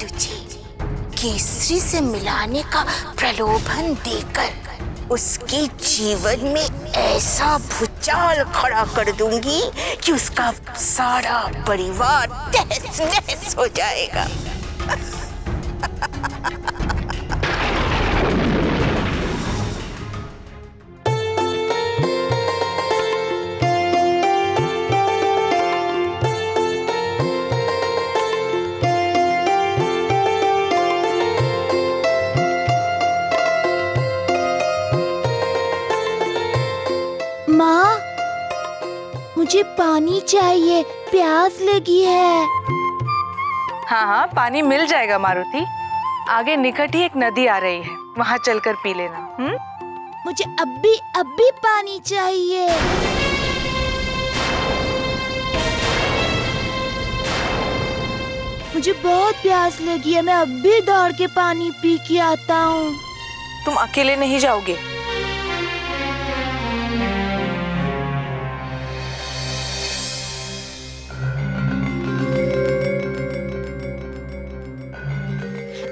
तुझे केसरी से मिलाने का प्रलोभन देकर उसके जीवन में ऐसा भूचाल खड़ा कर दूंगी कि उसका सारा परिवार तहस नहस हो जाएगा। माँ, मुझे पानी चाहिए, प्यास लगी है। हाँ हाँ, पानी मिल जाएगा मारुति। आगे निकट ही एक नदी आ रही है, वहाँ चलकर पी लेना। मुझे अभी पानी चाहिए। मुझे बहुत प्यास लगी है, मैं अभी दौड़ के पानी पी के आता हूँ। तुम अकेले नहीं जाओगे?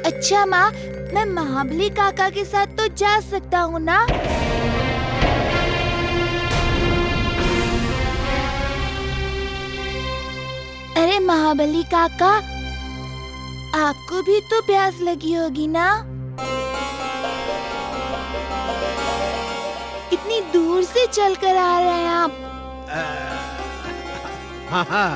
अच्छा माँ, मैं महाबली काका के साथ तो जा सकता हूँ ना? अरे महाबली काका, आपको भी तो प्यास लगी होगी ना? इतनी दूर से चलकर आ रहे हैं आप। हाँ,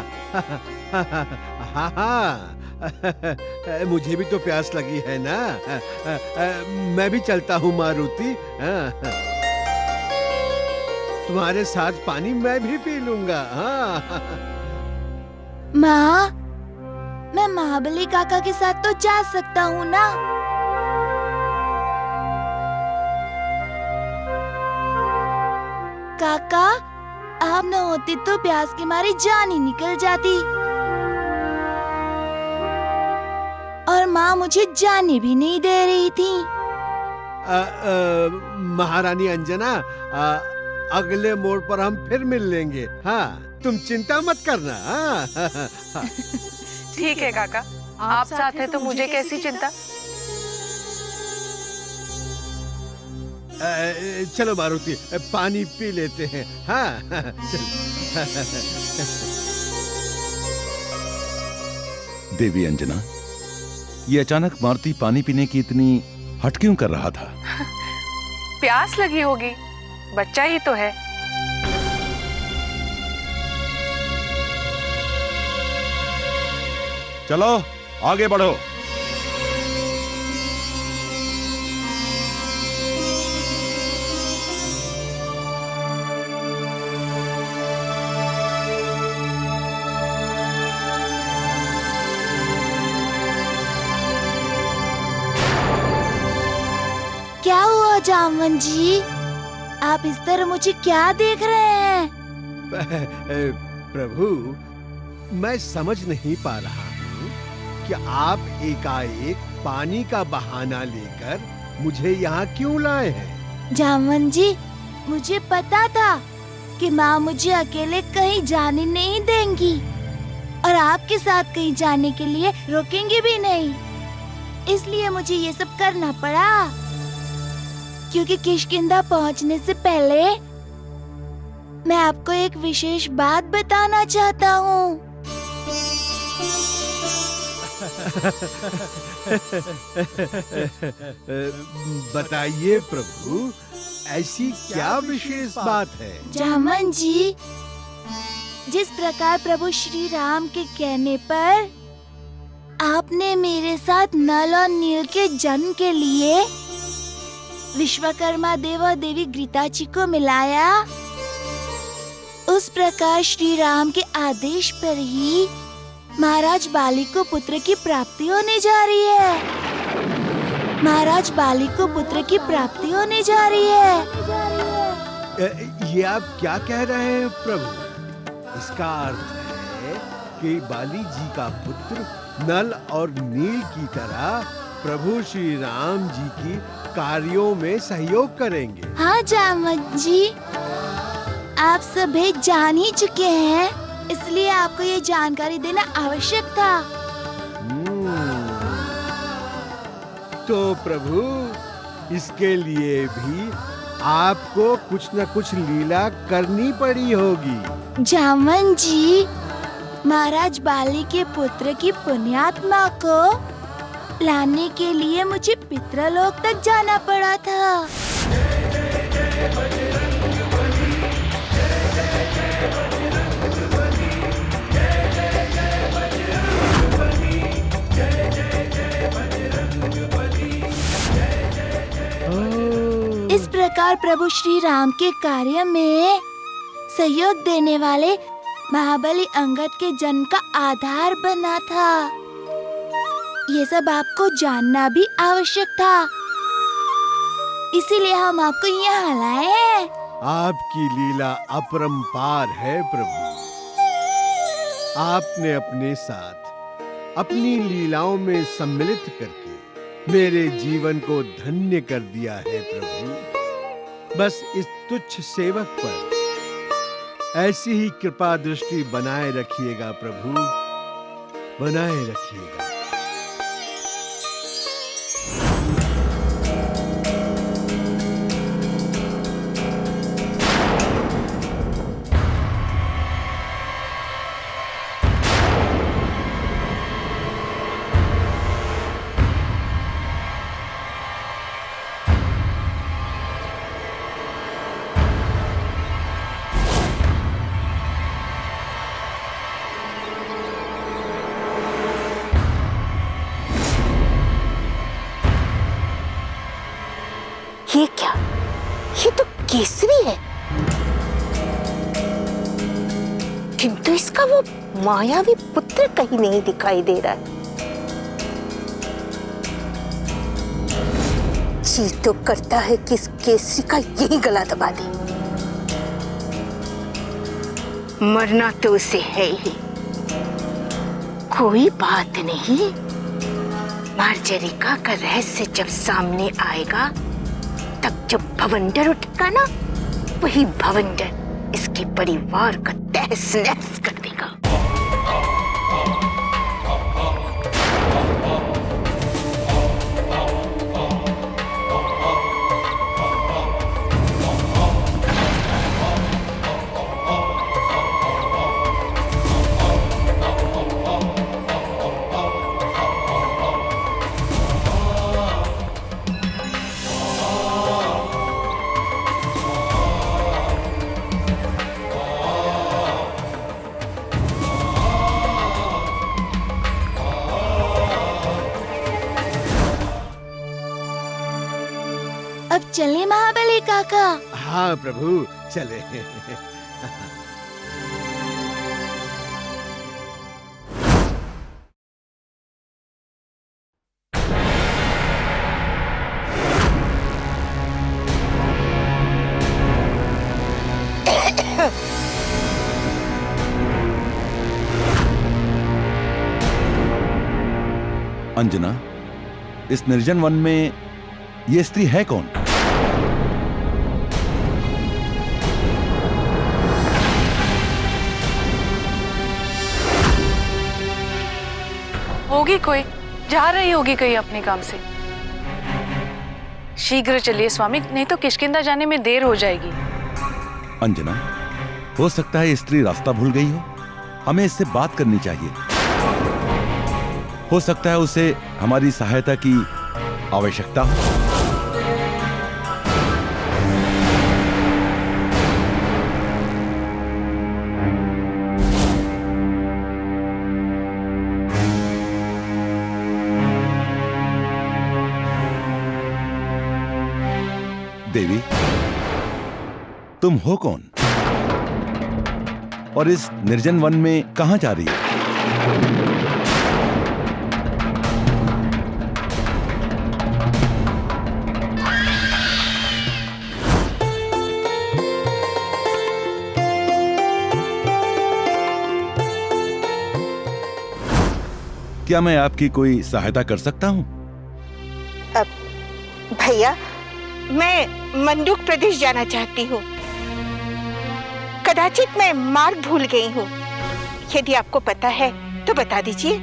मुझे भी तो प्यास लगी है ना। मैं भी चलता हूँ मारुति। तुम्हारे साथ पानी मैं भी पी लूंगा। माँ, मैं महाबली काका के साथ तो जा सकता हूँ ना? काका, आप न होते तो प्यास के मारे जान ही निकल जाती। और माँ मुझे जाने भी नहीं दे रही थी। महारानी अंजना, अगले मोड़ पर हम फिर मिल लेंगे। हाँ, तुम चिंता मत करना। ठीक है काका, आप साथ हैं तो मुझे कैसी चिंता। चलो मारुति, पानी पी लेते हैं। हाँ, चलो। देवी अंजना, ये अचानक मारुति पानी पीने की इतनी हट क्यों कर रहा था? प्यास लगी होगी, बच्चा ही तो है। चलो आगे बढ़ो। क्या हुआ जामवन जी? आप इस तरह मुझे क्या देख रहे हैं? प्रभु, मैं समझ नहीं पा रहा हूँ कि आप एकाएक पानी का बहाना लेकर मुझे यहाँ क्यों लाए हैं? जामवन जी, मुझे पता था कि माँ मुझे अकेले कहीं जाने नहीं देंगी और आपके साथ कहीं जाने के लिए रोकेंगी भी नहीं। इसलिए मुझे ये सब करना पड़ा, क्योंकि किष्किंधा पहुँचने से पहले मैं आपको एक विशेष बात बताना चाहता हूँ। बताइए प्रभु, ऐसी क्या विशेष बात है? जामवन जी, जिस प्रकार प्रभु श्री राम के कहने पर आपने मेरे साथ नल और नील के जन्म के लिए विश्वकर्मा देव और देवी घृताची को मिलाया, उस प्रकार श्री राम के आदेश पर ही महाराज बाली को पुत्र की प्राप्ति होने जा रही है। महाराज बाली को पुत्र की प्राप्ति होने जा रही है। ये आप क्या कह रहे हैं प्रभु? इसका अर्थ है कि बाली जी का पुत्र नल और नील की तरह प्रभु श्री राम जी की कार्यों में सहयोग करेंगे। हाँ जामवंत जी, आप सभी जान ही चुके हैं, इसलिए आपको ये जानकारी देना आवश्यक था। तो प्रभु इसके लिए भी आपको कुछ न कुछ लीला करनी पड़ी होगी। जामवन जी, महाराज बाली के पुत्र की पुण्यात्मा को लाने के लिए मुझे पितृलोक तक जाना पड़ा था। इस प्रकार प्रभु श्री राम के कार्य में सहयोग देने वाले महाबली अंगद के जन्म का आधार बना था। ये सब आपको जानना भी आवश्यक था, इसीलिए हम आपको यहाँ लाए हैं। आपकी लीला अपरंपार है प्रभु। आपने अपने साथ अपनी लीलाओं में सम्मिलित करके मेरे जीवन को धन्य कर दिया है प्रभु। बस इस तुच्छ सेवक पर ऐसी ही कृपा दृष्टि बनाए रखिएगा प्रभु, बनाए रखिएगा। ये क्या? ये तो केसरी है, किंतु इसका वो मायावी पुत्र कहीं नहीं दिखाई दे रहा है। जी तो करता है कि इस केसरी का यही गला दबा दे। मरना तो उसे है ही। कोई बात नहीं, मार्जरिका का रहस्य जब सामने आएगा तब जब भवंडर उठेगा ना, वही भवंडर इसके परिवार का तहस नहस कर देगा। अब चले महाबली काका। हाँ प्रभु, चले। अंजना, इस निर्जन वन में ये स्त्री है कौन? होगी कोई, जा रही होगी कहीं अपने काम से। शीघ्र चलिए स्वामी, नहीं तो किष्किंधा जाने में देर हो जाएगी। अंजना, हो सकता है स्त्री रास्ता भूल गई हो। हमें इससे बात करनी चाहिए। हो सकता है उसे हमारी सहायता की आवश्यकता हो। देवी, तुम हो कौन और इस निर्जन वन में कहां जा रही हो? क्या मैं आपकी कोई सहायता कर सकता हूं? भैया, मैं मंडूक प्रदेश जाना चाहती हूँ। कदाचित मैं मार्ग भूल गई हूँ। यदि आपको पता है तो बता दीजिए।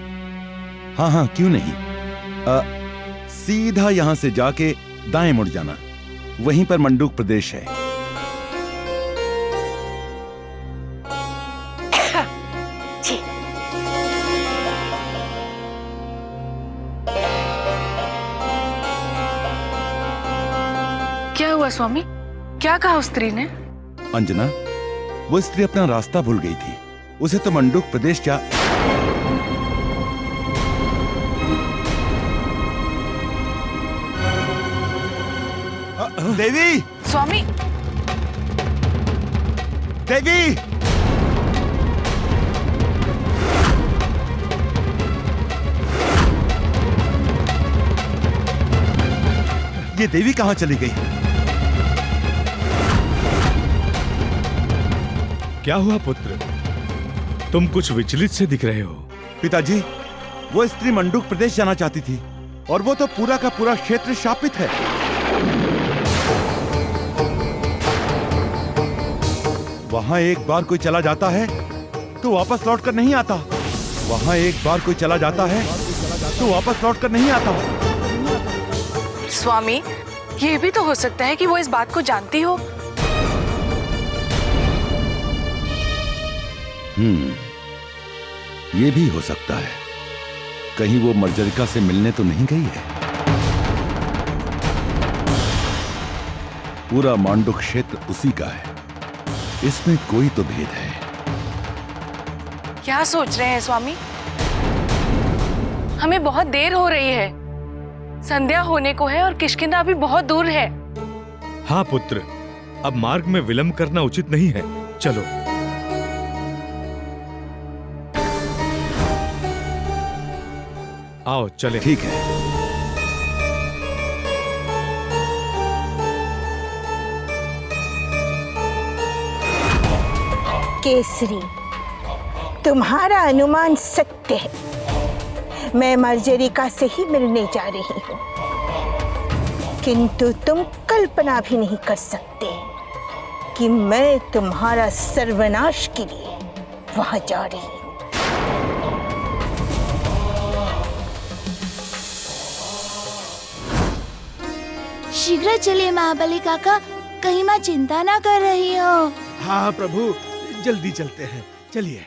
हाँ हाँ, क्यों नहीं। सीधा यहां से जाके दाएं मुड़ जाना, वहीं पर मंडूक प्रदेश है। जी। क्या हुआ स्वामी? क्या कहा उस स्त्री ने? अंजना, वो स्त्री अपना रास्ता भूल गई थी। उसे तो मंडूक प्रदेश क्या। देवी! स्वामी! देवी! ये देवी कहां चली गई? क्या हुआ पुत्र? तुम कुछ विचलित से दिख रहे हो। पिताजी, वो स्त्री मंडूक प्रदेश जाना चाहती थी और वो तो पूरा का पूरा क्षेत्र शापित है। वहां एक बार कोई चला जाता है तो वापस लौटकर नहीं आता। वहां एक बार कोई चला जाता है तो वापस लौटकर नहीं आता। स्वामी, ये भी तो हो सकता है कि वो इस बात को जानती हो। ये भी हो सकता है। कहीं वो मर्जरिका से मिलने तो नहीं गई है। पूरा मांडुक क्षेत्र उसी का है, इसमें कोई तो भेद है। क्या सोच रहे हैं स्वामी? हमें बहुत देर हो रही है, संध्या होने को है और किष्किंधा अभी बहुत दूर है। हाँ पुत्र, अब मार्ग में विलंब करना उचित नहीं है। चलो। आओ चले। ठीक है। केसरी, तुम्हारा अनुमान सत्य है। मैं मर्जरिका से ही मिलने जा रही हूँ, किंतु तुम कल्पना भी नहीं कर सकते कि मैं तुम्हारा सर्वनाश के लिए वहां जा रही हूँ। शीघ्र चलिए महाबली काका, कहीं माँ चिंता ना कर रही हो। हाँ प्रभु, जल्दी चलते हैं, चलिए।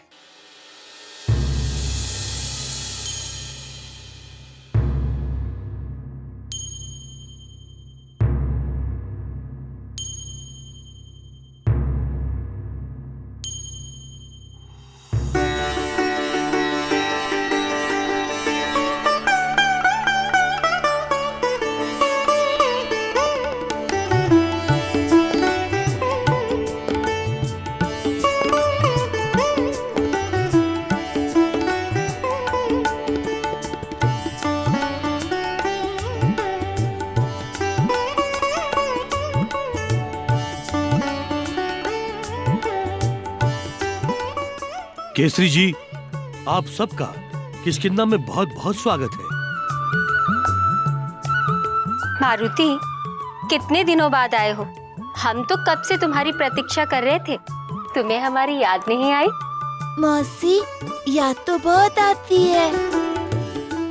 केसरी जी, आप सबका किष्किंधा में बहुत बहुत स्वागत है। मारुति, कितने दिनों बाद आए हो? हम तो कब से तुम्हारी प्रतीक्षा कर रहे थे। तुम्हें हमारी याद नहीं आई? मौसी, याद तो बहुत आती है,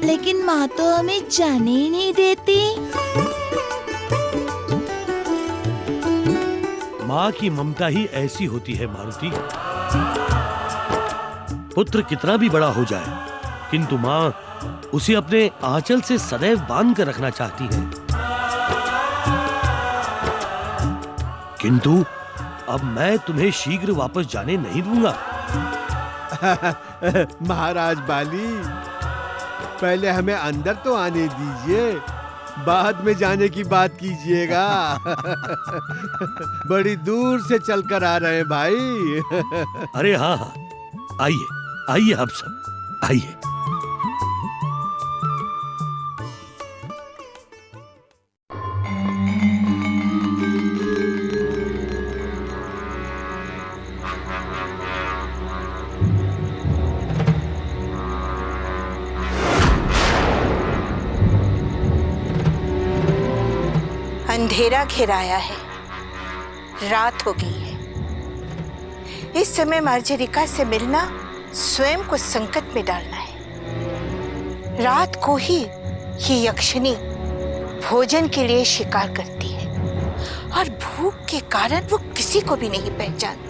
लेकिन माँ तो हमें जाने ही नहीं देती। माँ की ममता ही ऐसी होती है मारुति। पुत्र कितना भी बड़ा हो जाए, किंतु माँ उसे अपने आंचल से सदैव बांध कर रखना चाहती है। किंतु अब मैं तुम्हें शीघ्र वापस जाने नहीं दूंगा। महाराज बाली, पहले हमें अंदर तो आने दीजिए, बाद में जाने की बात कीजिएगा। बड़ी दूर से चलकर आ रहे हैं भाई। अरे हाँ हाँ, आइए आइए, आप सब आइए। अंधेरा घिराया है, रात हो गई है। इस समय मर्जरिका से मिलना स्वयं को संकट में डालना है। रात को ही ये यक्षिणी भोजन के लिए शिकार करती है और भूख के कारण वो किसी को भी नहीं पहचानती।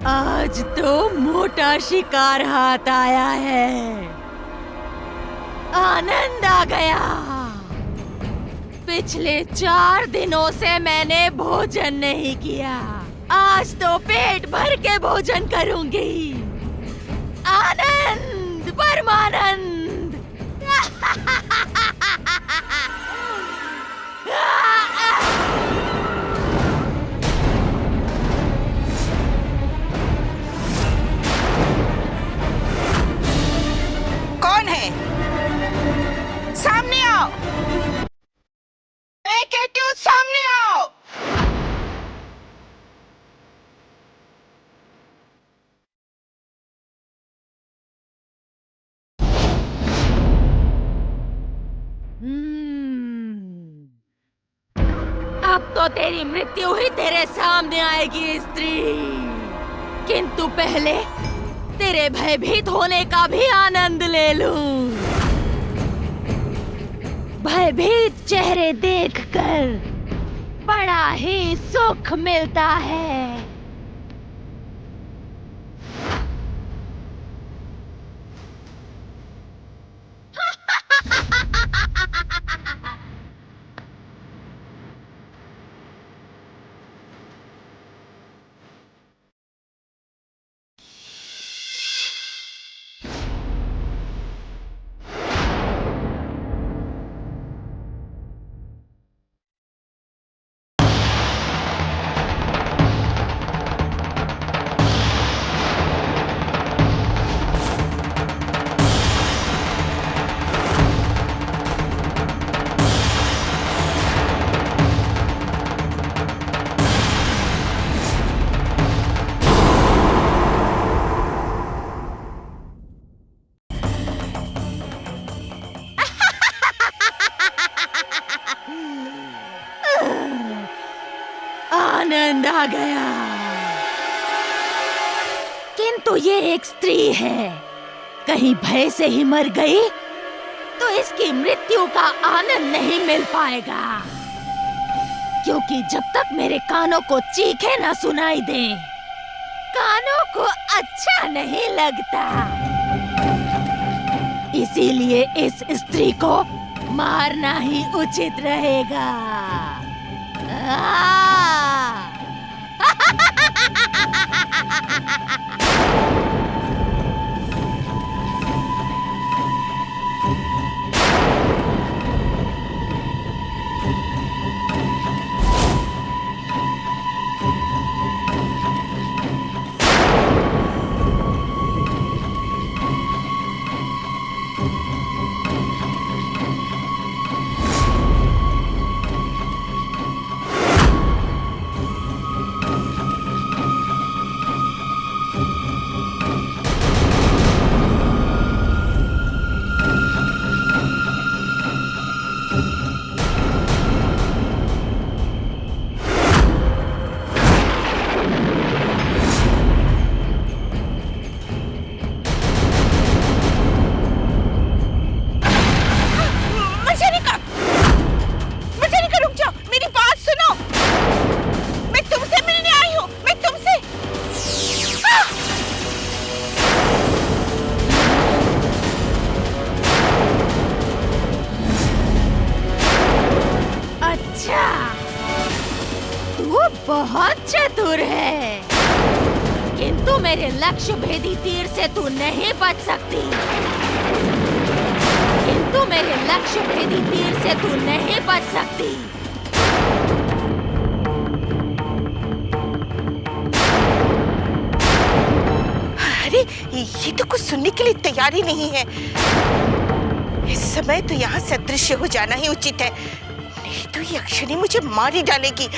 आज तो मोटा शिकार हाथ आया है, आनंद आ गया। पिछले 4 दिनों से मैंने भोजन नहीं किया, आज तो पेट भर के भोजन करूंगी। आनंद, परमानंद। कौन है? सामने आओ। मैं कहती हूँ सामने आओ। अब तो तेरी मृत्यु ही तेरे सामने आएगी स्त्री, किंतु पहले तेरे भयभीत होने का भी आनंद ले लूं। भयभीत चेहरे देखकर बड़ा ही सुख मिलता है। आनंद आ गया, किंतु ये एक स्त्री है, कहीं भय से ही मर गई तो इसकी मृत्यु का आनंद नहीं मिल पाएगा, क्योंकि जब तक मेरे कानों को चीखे न सुनाई दे, कानों को अच्छा नहीं लगता। इसीलिए इस स्त्री को मारना ही उचित रहेगा। बहुत चतुर है, किंतु मेरे लक्ष्य भेदी तीर से तू नहीं बच सकती। किंतु मेरे लक्ष्य भेदी तीर से तू नहीं बच सकती। अरे ये तो कुछ सुनने के लिए तैयार ही नहीं है। इस समय तो यहाँ से अदृश्य हो जाना ही उचित है, नहीं तो ये यक्षिणी मुझे मार ही डालेगी।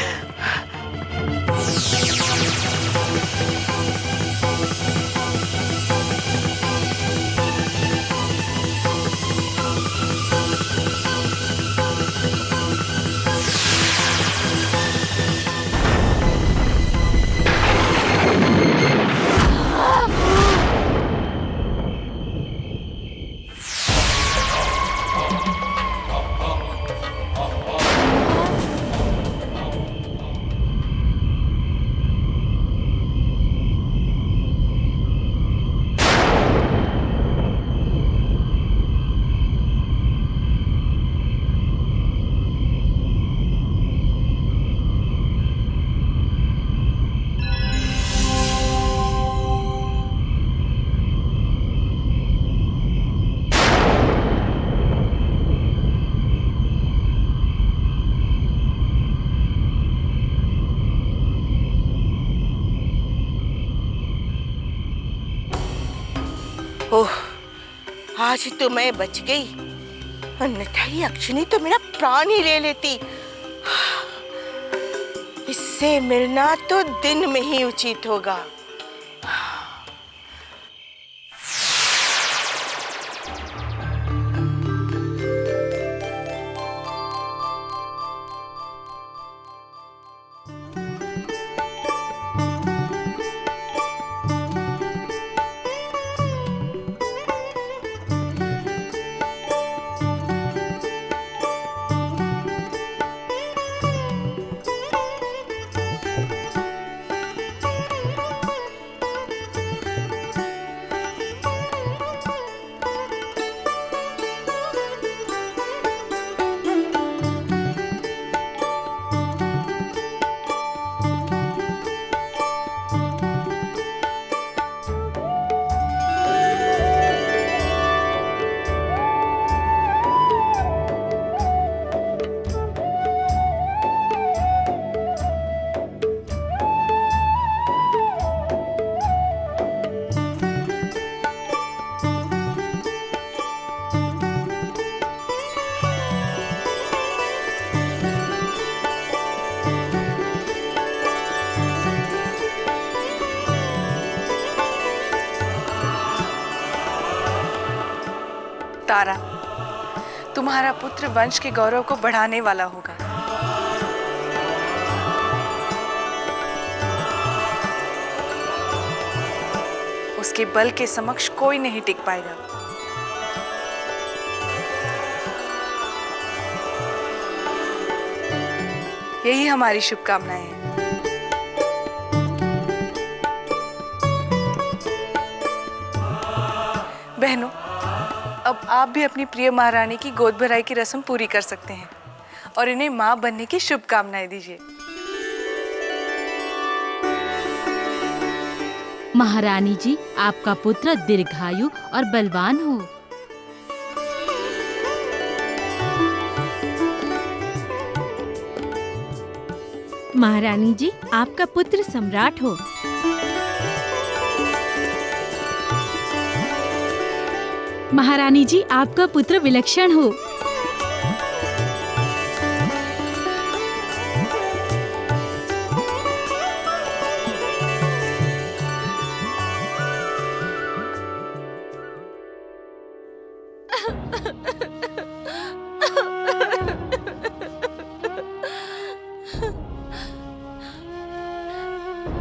आज तो मैं बच गई, अन्यथा ही अक्षिणी तो मेरा प्राण ही ले लेती। इससे मिलना तो दिन में ही उचित होगा। तारा, तुम्हारा पुत्र वंश के गौरव को बढ़ाने वाला होगा। उसके बल के समक्ष कोई नहीं टिक पाएगा। यही हमारी शुभकामनाएं हैं। बहनों, अब आप भी अपनी प्रिय महारानी की गोद भराई की रस्म पूरी कर सकते हैं और इन्हें मां बनने की शुभकामनाएं दीजिए। महारानी जी, आपका पुत्र दीर्घायु और बलवान हो। महारानी जी, आपका पुत्र सम्राट हो। महारानी जी, आपका पुत्र विलक्षण हो।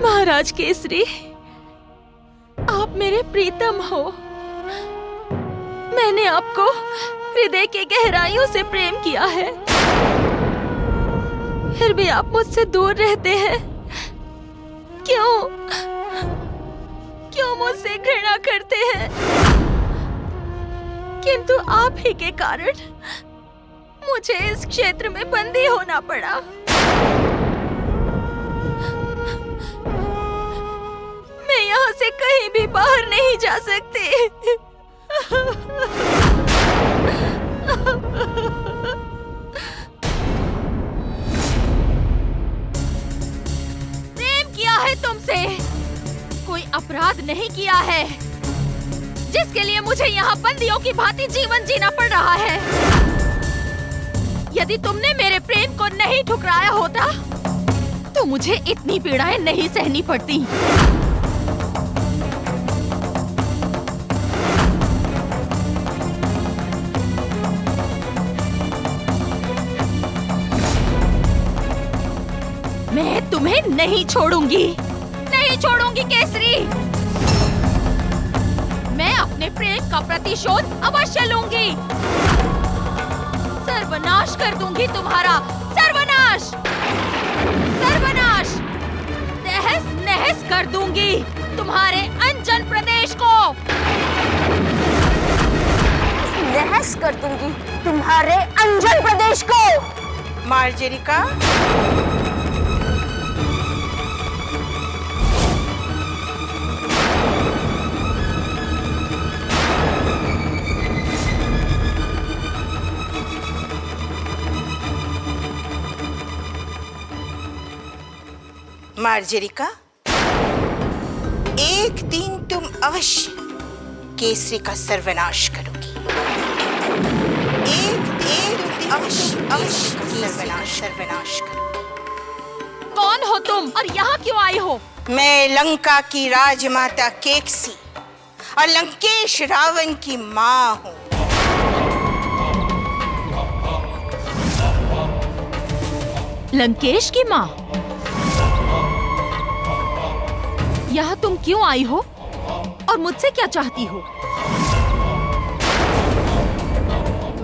महाराज केसरी, आप मेरे प्रीतम हो। मैंने आपको हृदय के गहराइयों से प्रेम किया है, फिर भी आप मुझसे दूर रहते हैं। क्यों मुझसे घृणा करते हैं? किंतु आप ही के कारण मुझे इस क्षेत्र में बंदी होना पड़ा। मैं यहाँ से कहीं भी बाहर नहीं जा सकती। प्रेम किया है तुमसे, कोई अपराध नहीं किया है जिसके लिए मुझे यहाँ बंदियों की भांति जीवन जीना पड़ रहा है। यदि तुमने मेरे प्रेम को नहीं ठुकराया होता तो मुझे इतनी पीड़ाएं नहीं सहनी पड़ती। मैं तुम्हें नहीं छोड़ूंगी केसरी। मैं अपने प्रेम का प्रतिशोध अवश्य लूंगी। सर्वनाश कर दूंगी तुम्हारा, सर्वनाश तहस नहस कर दूंगी तुम्हारे अंजन प्रदेश को। नहस कर दूंगी तुम्हारे अंजन प्रदेश को। मार्जरिका, मार्जरिका, एक दिन तुम अवश्य केसरी का सर्वनाश करोगी। सर्वनाश करो। कौन हो तुम और यहाँ क्यों आई हो? मैं लंका की राजमाता केकसी और लंकेश रावण की माँ हूँ। लंकेश की माँ? यहाँ तुम क्यों आई हो और मुझसे क्या चाहती हो?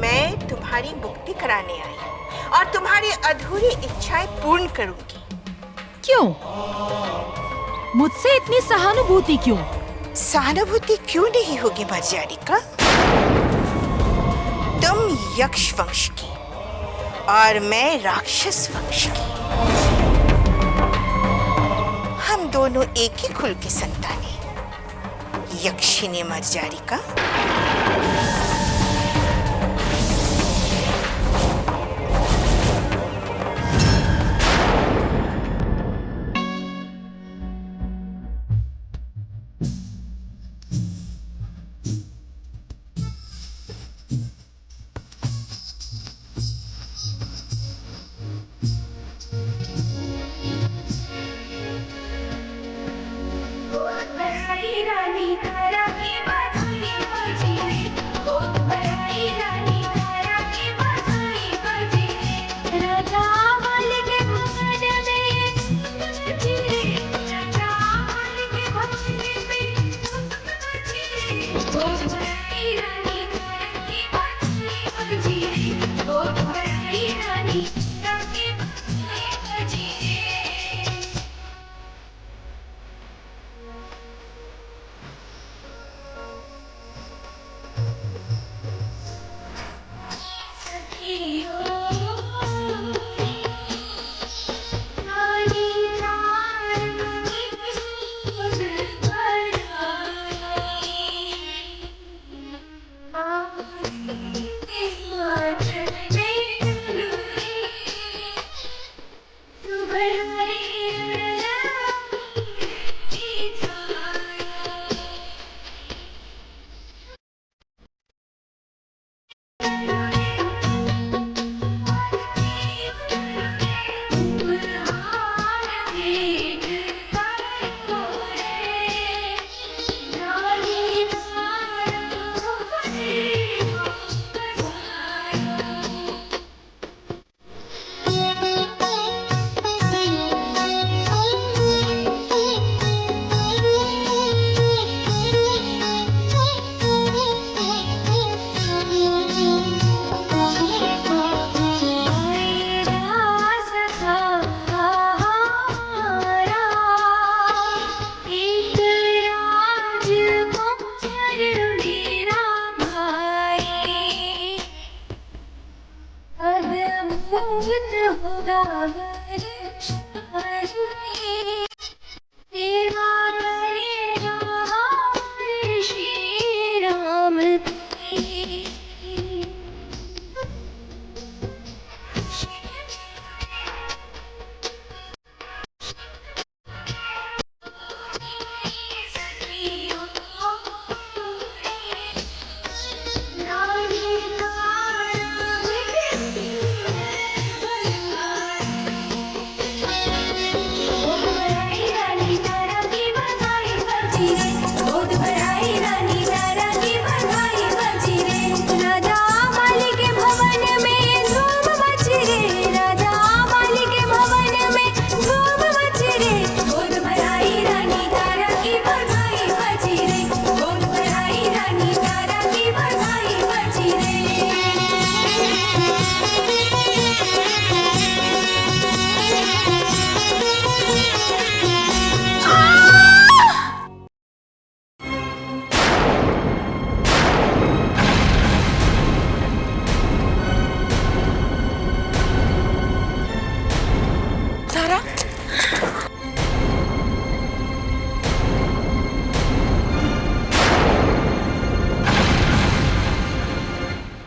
मैं तुम्हारी मुक्ति कराने आई और तुम्हारी अधूरी इच्छाएं पूर्ण करूंगी। क्यों? मुझसे इतनी सहानुभूति क्यों? सहानुभूति क्यों नहीं होगी मर्यादिका? तुम यक्ष वंश की और मैं राक्षस वंश की। हम दोनों एक ही कुल के संतान हैं। यक्षिनी मर्यादिका।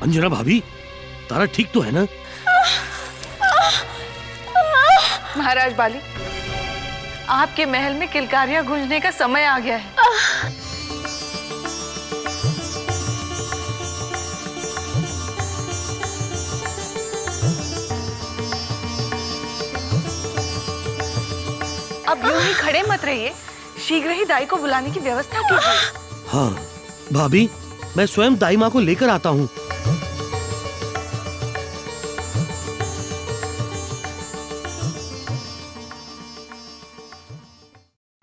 अंजना भाभी, तारा ठीक तो है ना? महाराज बाली, आपके महल में किलकारियां गूंजने का समय आ गया है। अब यूं ही खड़े मत रहिए, शीघ्र ही दाई को बुलाने की व्यवस्था कीजिए। हाँ भाभी, मैं स्वयं दाई माँ को लेकर आता हूँ।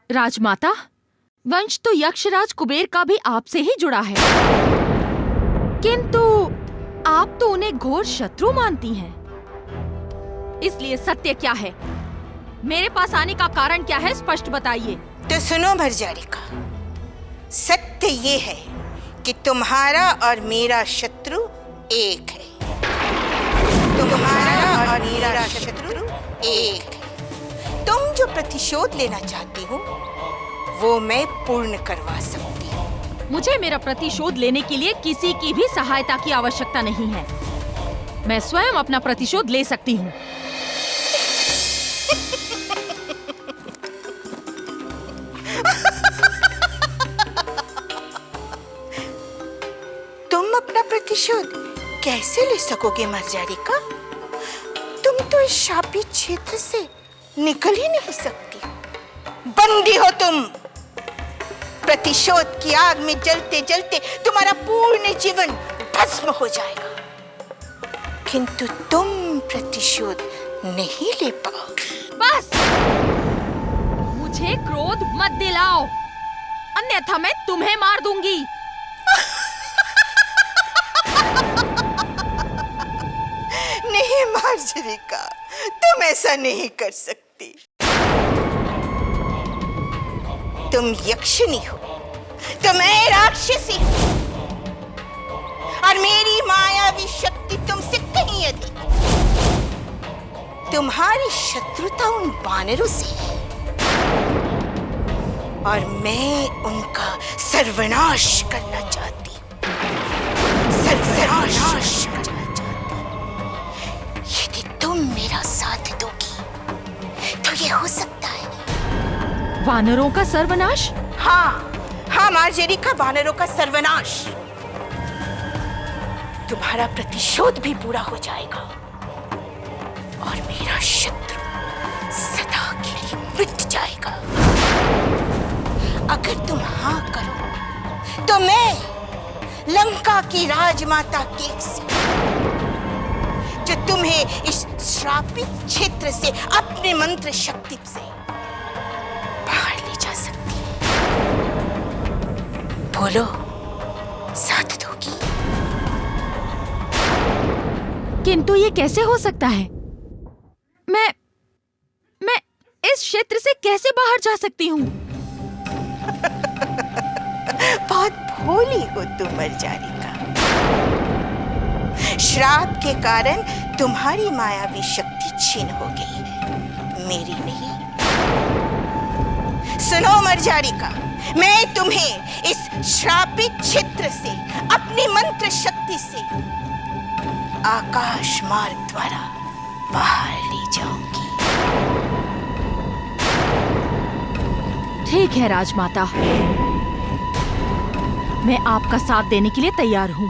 राजमाता, वंश तो यक्षराज कुबेर का भी आपसे ही जुड़ा है, किंतु आप तो उन्हें घोर शत्रु मानती हैं। इसलिए सत्य क्या है? मेरे पास आने का कारण क्या है, स्पष्ट बताइए। तो सुनो मर्जारिका, सत्य ये है कि तुम्हारा और मेरा शत्रु एक है। तुम्हारा और मेरा शत्रु एक है। तुम जो प्रतिशोध लेना चाहती हो वो मैं पूर्ण करवा सकती हूँ। मुझे मेरा प्रतिशोध लेने के लिए किसी की भी सहायता की आवश्यकता नहीं है। मैं स्वयं अपना प्रतिशोध ले सकती हूँ। तुम अपना प्रतिशोध कैसे ले सकोगे मर्जारिका? तुम तो इस शापित क्षेत्र से निकल ही नहीं सकती। बंदी हो तुम। प्रतिशोध की आग में जलते जलते तुम्हारा पूर्ण जीवन भस्म हो जाएगा, किंतु तुम प्रतिशोध नहीं ले पाओगे। बस, मुझे क्रोध मत दिलाओ, अन्यथा मैं तुम्हें मार दूंगी। नहीं मर्जारिका, तुम ऐसा नहीं कर सकती। तुम यक्षिणी हो तो मैं राक्षसी हूं, और मेरी मायावी शक्ति तुमसे कहीं अधिक। तुम्हारी शत्रुता उन वानरों से है और मैं उनका सर्वनाश करना चाहती हूं। सर्वनाश करना चाहती हूं। यदि तुम मेरा साथ दोगी तो ये हो सकता है। वानरों का सर्वनाश? हाँ हाँ मर्जारिका, वानरों का सर्वनाश। तुम्हारा प्रतिशोध भी पूरा हो जाएगा और मेरा शत्रु सदा के लिए मिट जाएगा। अगर तुम हाँ करो तो मैं लंका की राजमाता केकसी, जो तुम्हें इस श्रापित क्षेत्र से अपने मंत्र शक्ति से बाहर ले जा सकती है। बोलो, साथ दोगी? किंतु ये कैसे हो सकता है? मैं इस क्षेत्र से कैसे बाहर जा सकती हूँ? बहुत भोली हो तुम मर्जारिका। श्राप के कारण तुम्हारी मायावी शक्ति छीन हो गई है, मेरी नहीं। सुनो मर्जारिका, मैं तुम्हें इस श्रापित क्षेत्र से अपनी मंत्र शक्ति से आकाश मार्ग द्वारा बाहर ले जाऊंगी। ठीक है राजमाता, मैं आपका साथ देने के लिए तैयार हूँ।